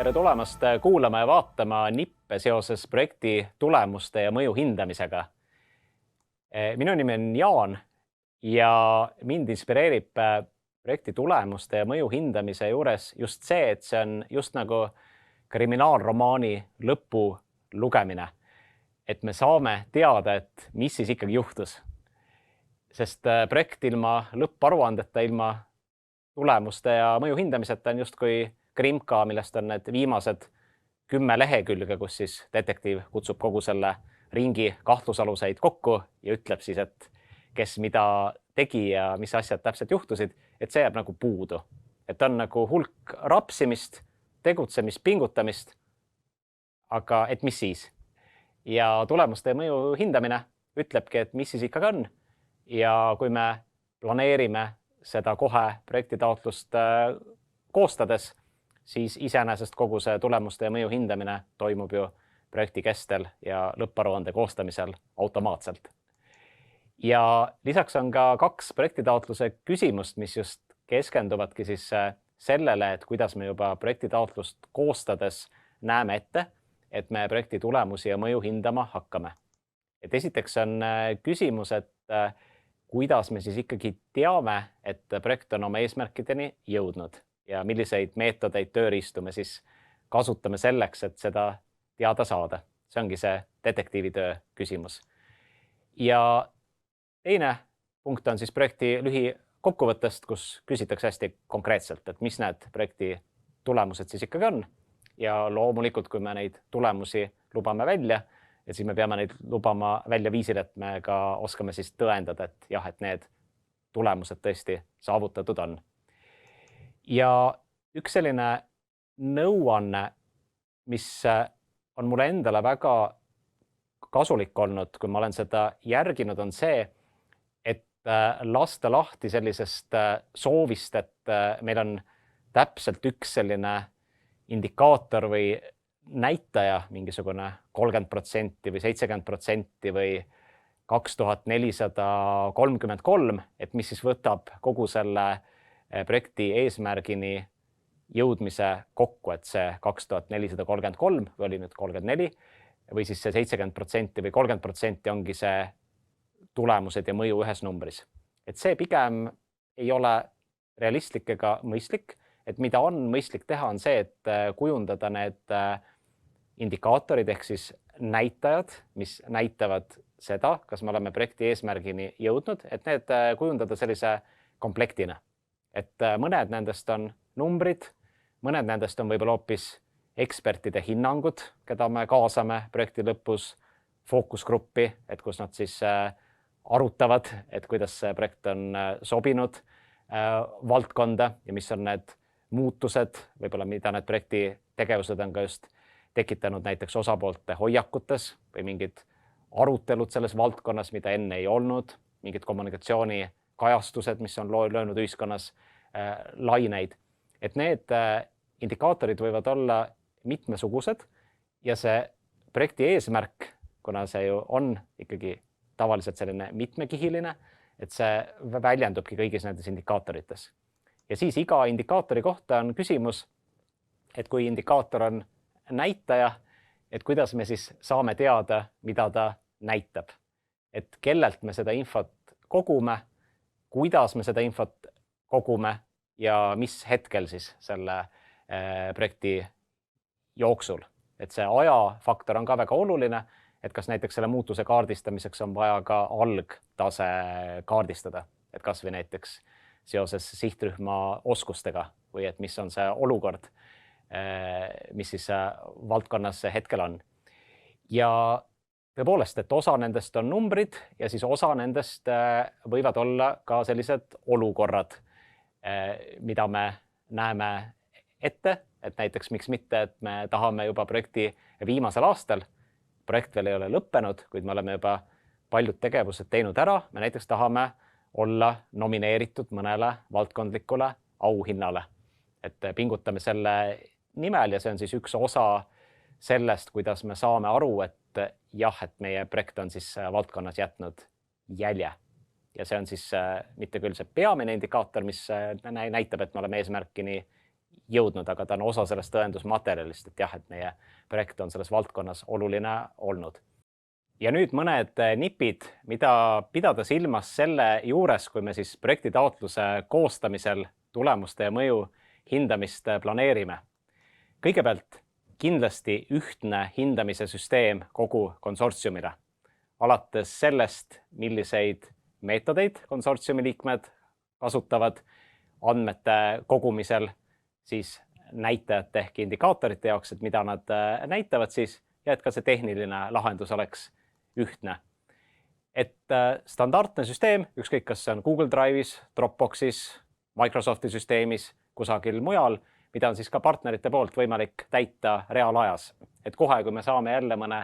tere tulemast kuulama ja vaatama nippe seoses projekti tulemuste ja mõju hindamisega. Minu nimi on Jaan ja mind inspireerib projekti tulemuste ja mõju hindamise juures just see, et see on just nagu kriminaalromaani lõpu lugemine. Et me saame teada, et mis siis ikkagi juhtus. Sest projekt ilma lõpparuandeta, ilma tulemuste ja mõju hindamiseta on justkui krimka, millest on need viimased 10 lehekülge, kus siis detektiiv kutsub kogu selle ringi kahtlusaluseid kokku ja ütleb siis, et kes mida tegi ja mis asjad täpselt juhtusid, et see jääb nagu puudu. Et on nagu hulk rapsimist, tegutsemist, pingutamist, aga et mis siis? Ja tulemuste ja mõju hindamine ütlebki, et mis siis ikkagi on. Ja kui me planeerime seda kohe projektitaotlust koostades, siis iseenesest kogu see tulemuste ja mõju hindamine toimub ju projekti kestel ja lõpparuande koostamisel automaatselt. Ja lisaks on ka 2 projektitaotluse küsimust, mis just keskenduvadki siis sellele, et kuidas me juba projektitaotlust koostades näeme ette, et me projekti tulemusi ja mõju hindama hakkame. Et esiteks on küsimus, et kuidas me siis ikkagi teame, et projekt on oma eesmärkideni jõudnud ja milliseid meetodeid, tööriistu me siis kasutame selleks, et seda teada saada. See ongi see detektiivitöö küsimus. Ja teine punkt on siis projekti lühikokkuvõttest, kus küsitakse hästi konkreetselt, et mis need projekti tulemused siis ikkagi on. Ja loomulikult, kui me neid tulemusi lubame välja, et siis me peame neid lubama välja viisil, et me ka oskame siis tõendada, et jah, et need tulemused tõesti saavutatud on. Ja üks selline nõuanne, mis on mulle endale väga kasulik olnud, kui ma olen seda järginud, on see, et lasta lahti sellisest soovist, et meil on täpselt üks selline indikaator või näitaja, mingisugune 30% või 70% või 2433, et mis siis võtab kogu selle projekti eesmärgini jõudmise kokku, et see 2433 või oli nüüd 34 või siis see 70% või 30% ongi see tulemused ja mõju ühes numbris. Et see pigem ei ole realistlik ega mõistlik, et mida on mõistlik teha, on see, et kujundada need indikaatorid ehk siis näitajad, mis näitavad seda, kas me oleme projekti eesmärgini jõudnud, et need kujundada sellise komplektina. Et mõned nendest on numbrid, mõned nendest on võib-olla hoopis ekspertide hinnangud, keda me kaasame projekti lõpus fookusgruppi, et kus nad siis arutavad, et kuidas see projekt on sobinud valdkonda ja mis on need muutused, võib-olla mida need projekti tegevused on ka just tekitanud näiteks osapoolte hoiakutes või mingid arutelud selles valdkonnas, mida enne ei olnud, mingid kommunikatsiooni kajastused, mis on löönud ühiskonnas laineid. Et need indikaatorid võivad olla mitmesugused ja see projekti eesmärk, kuna see ju on ikkagi tavaliselt selline mitmekihiline, et see väljendubki kõigis nendes indikaatorites. Ja siis iga indikaatori kohta on küsimus, et kui indikaator on näitaja, et kuidas me siis saame teada, mida ta näitab. Et kellelt me seda infot kogume, kuidas me seda infot kogume ja mis hetkel siis selle projekti jooksul. Et see ajafaktor on ka väga oluline, et kas näiteks selle muutuse kaardistamiseks on vaja ka algtase kaardistada, et kas või näiteks seoses sihtrühma oskustega või et mis on see olukord, mis siis valdkonnas hetkel on. Ja tõepoolest, et osa nendest on numbrid ja siis osa nendest võivad olla ka sellised olukorrad, mida me näeme ette, et näiteks miks mitte, et me tahame juba projekti viimasel aastal, projekt veel ei ole lõppenud, kuid me oleme juba paljud tegevused teinud ära, me näiteks tahame olla nomineeritud mõnele valdkondlikule auhinnale. Et pingutame selle nimel ja see on siis üks osa sellest, kuidas me saame aru, et jah, et meie projekt on siis valdkonnas jätnud jälje. Ja see on siis mitte küll see peamine indikaator, mis näitab, et me oleme eesmärkini jõudnud, aga ta on osa sellest tõendusmaterjalist, et jah, et meie projekt on selles valdkonnas oluline olnud. Ja nüüd mõned nipid, mida pidada silmas selle juures, kui me siis projekti taotluse koostamisel tulemuste ja mõju hindamist planeerime. Kõigepealt kindlasti ühtne hindamise süsteem kogu konsortsiumile. Alates sellest, milliseid meetodeid konsortsiumi liikmed kasutavad andmete kogumisel, siis näitajate ehk indikaatorite jaoks, et mida nad näitavad siis, ja et ka see tehniline lahendus oleks ühtne. Et standardne süsteem, ükskõik kas see on Google Drive'is, Dropboxis, Microsofti süsteemis, kusagil mujal, mida on siis ka partnerite poolt võimalik täita reaalajas. Et kohe, kui me saame jälle mõne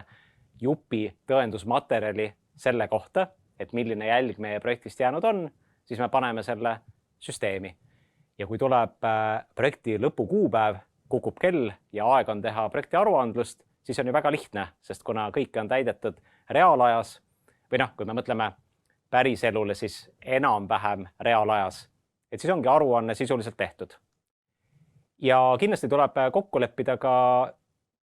jupi tõendusmaterjali selle kohta, et milline jälg meie projektist jäänud on, siis me paneme selle süsteemi. Ja kui tuleb projekti lõpukuupäev, kukub kell ja aeg on teha projekti aruandlust, siis on ju väga lihtne, sest kuna kõike on täidetud reaalajas või kui me mõtleme päriselule, siis enam-vähem reaalajas, et siis ongi aruanne sisuliselt tehtud. Ja kindlasti tuleb kokku leppida ka,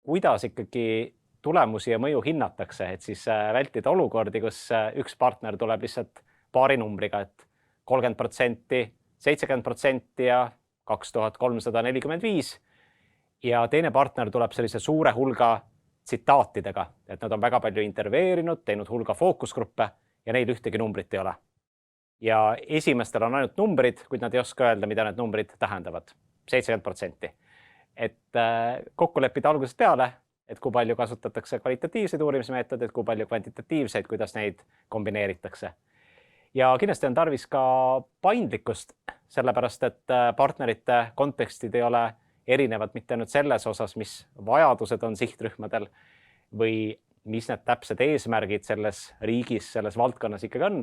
kuidas ikkagi tulemusi ja mõju hinnatakse, et siis vältida olukordi, kus üks partner tuleb lihtsalt paari numbriga, et 30%, 70% ja 2345. Ja teine partner tuleb sellise suure hulga tsitaatidega, et nad on väga palju intervjueerinud, teinud hulga fookusgruppe ja neil ühtegi numbrit ei ole. Ja esimestel on ainult numbrid, kuid nad ei oska öelda, mida need numbrid tähendavad. 70%. Et kokku leppida algusest peale, et kui palju kasutatakse kvalitatiivseid uurimismeetodeid, kui palju kvantitatiivseid, kuidas neid kombineeritakse. Ja kindlasti on tarvis ka paindlikkust, sellepärast et partnerite kontekstid ei ole erinevad mitte ainult selles osas, mis vajadused on sihtrühmadel või mis need täpsed eesmärgid selles riigis, selles valdkonnas ikkagi on,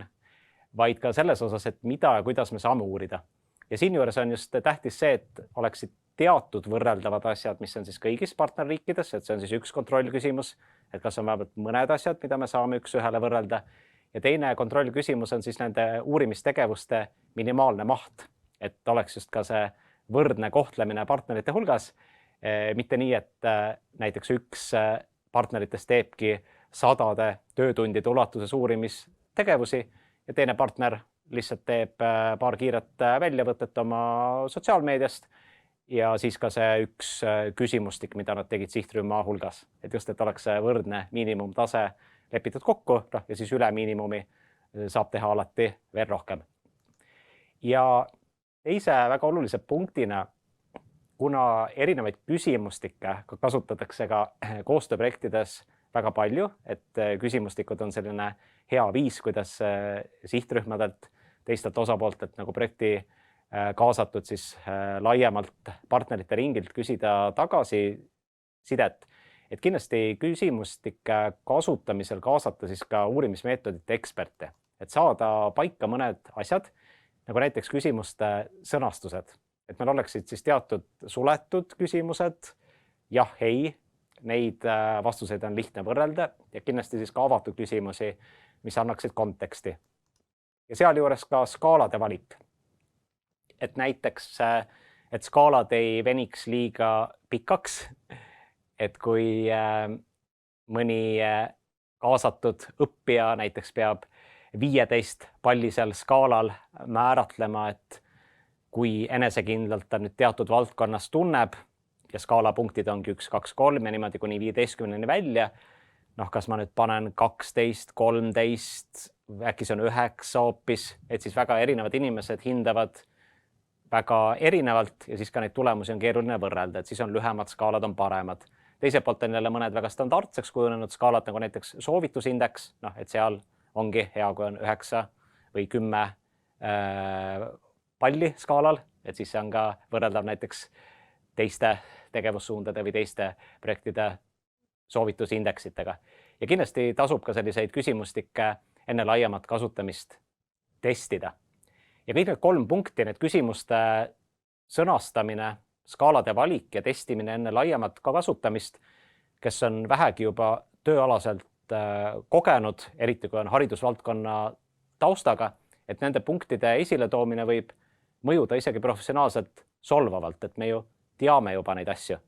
vaid ka selles osas, et mida ja kuidas me saame uurida. Ja siinjuures on just tähtis see, et oleksid teatud võrreldavad asjad, mis on siis kõigis partnerriikides, et see on siis üks kontrollküsimus, et kas on vähemalt mõned asjad, mida me saame üks-ühele võrrelda. Ja teine kontrollküsimus on siis nende uurimistegevuste minimaalne maht, et oleks just ka see võrdne kohtlemine partnerite hulgas, mitte nii, et näiteks üks partneritest teebki sadade töötundide ulatuses uurimistegevusi ja teine partner lihtsalt teeb paar kiiret väljavõtet oma sotsiaalmeediast ja siis ka see üks küsimustik, mida nad tegid sihtrühma hulgas, et just, et oleks võrdne miinimumtase lepitud kokku ja siis üle miinimumi saab teha alati veel rohkem. Ja teise väga olulise punktina, kuna erinevaid küsimustikke kasutatakse ka koostööprojektides väga palju, et küsimustikud on selline hea viis, kuidas sihtrühmadelt, teistelt osapooltelt nagu projekti kaasatud siis laiemalt partnerite ringilt küsida tagasisidet, et kindlasti küsimustike kasutamisel kaasata siis ka uurimismeetodite eksperte, et saada paika mõned asjad, nagu näiteks küsimuste sõnastused, et meil oleksid siis teatud suletud küsimused, jah, ei, neid vastuseid on lihtne võrrelda ja kindlasti siis ka avatud küsimusi, mis annaksid konteksti. Ja sealjuures ka skaalade valik. Et näiteks, et skaalad ei veniks liiga pikaks, et kui mõni kaasatud õppija näiteks peab 15 pallisel skaalal määratlema, et kui enesekindlalt ta nüüd teatud valdkonnas tunneb ja skaalapunktid ongi 1, 2, 3 ja niimoodi kuni 15 välja, kas ma nüüd panen 12, 13, äkki see on 9 hoopis, et siis väga erinevad inimesed hindavad väga erinevalt ja siis ka neid tulemusi on keeruline võrrelda, et siis on lühemad skaalad on paremad. Teiselt poolt on jälle mõned väga standardseks kujunenud skaalad, nagu näiteks soovitusindeks, et seal ongi hea, kui on 9 või 10 palli skaalal, et siis see on ka võrreldav näiteks teiste tegevussuundade või teiste projektide soovitusindeksitega. Ja kindlasti tasub ka selliseid küsimustikke enne laiemat kasutamist testida. Ja kõik need 3 punkti, need küsimuste sõnastamine, skaalade valik ja testimine enne laiemat ka kasutamist, kes on vähegi juba tööalaselt kogenud, eriti kui on haridusvaldkonna taustaga, et nende punktide esiletoomine võib mõjuda isegi professionaalselt solvavalt, et me ju teame juba neid asju.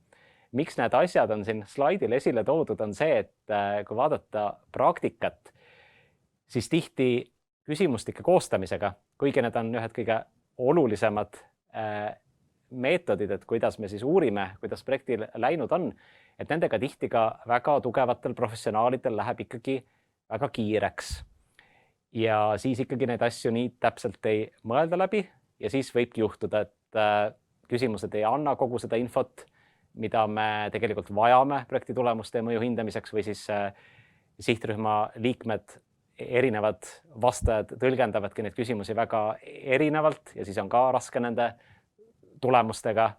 Miks need asjad on siin slaidil esile toodud, on see, et kui vaadata praktikat, siis tihti küsimustike koostamisega, kuigi need on ühed kõige olulisemad meetodid, et kuidas me siis uurime, kuidas projektil läinud on, et nendega tihti ka väga tugevatel professionaalidel läheb ikkagi väga kiireks. Ja siis ikkagi neid asju nii täpselt ei mõelda läbi ja siis võibki juhtuda, et küsimused ei anna kogu seda infot, mida me tegelikult vajame projekti tulemuste ja mõju hindamiseks või siis sihtrühma liikmed, erinevad vastajad tõlgendavadki neid küsimusi väga erinevalt ja siis on ka raske nende tulemustega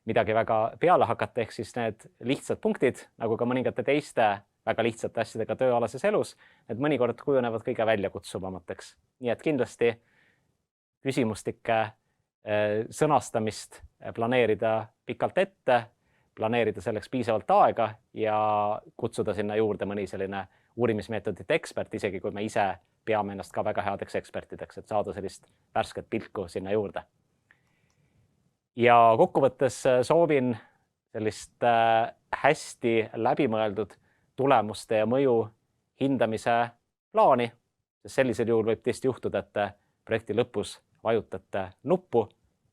midagi väga peale hakata, ehk siis need lihtsad punktid, nagu ka mõningate teiste väga lihtsate asjadega tööalases elus, need mõnikord kujunevad kõige väljakutsuvamateks. Nii et kindlasti küsimustike sõnastamist planeerida pikalt ette, planeerida selleks piisavalt aega ja kutsuda sinna juurde mõni selline uurimismeetodite ekspert, isegi kui me ise peame ennast ka väga headeks ekspertideks, et saada sellist värsket pilku sinna juurde. Ja kokkuvõttes soovin sellist hästi läbimõeldud tulemuste ja mõju hindamise plaani, sest sellisel juhul võib tõesti juhtuda, et projekti lõpus vajutate nuppu,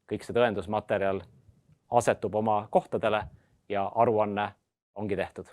kõik see tõendusmaterjal asetub oma kohtadele ja aruanne ongi tehtud.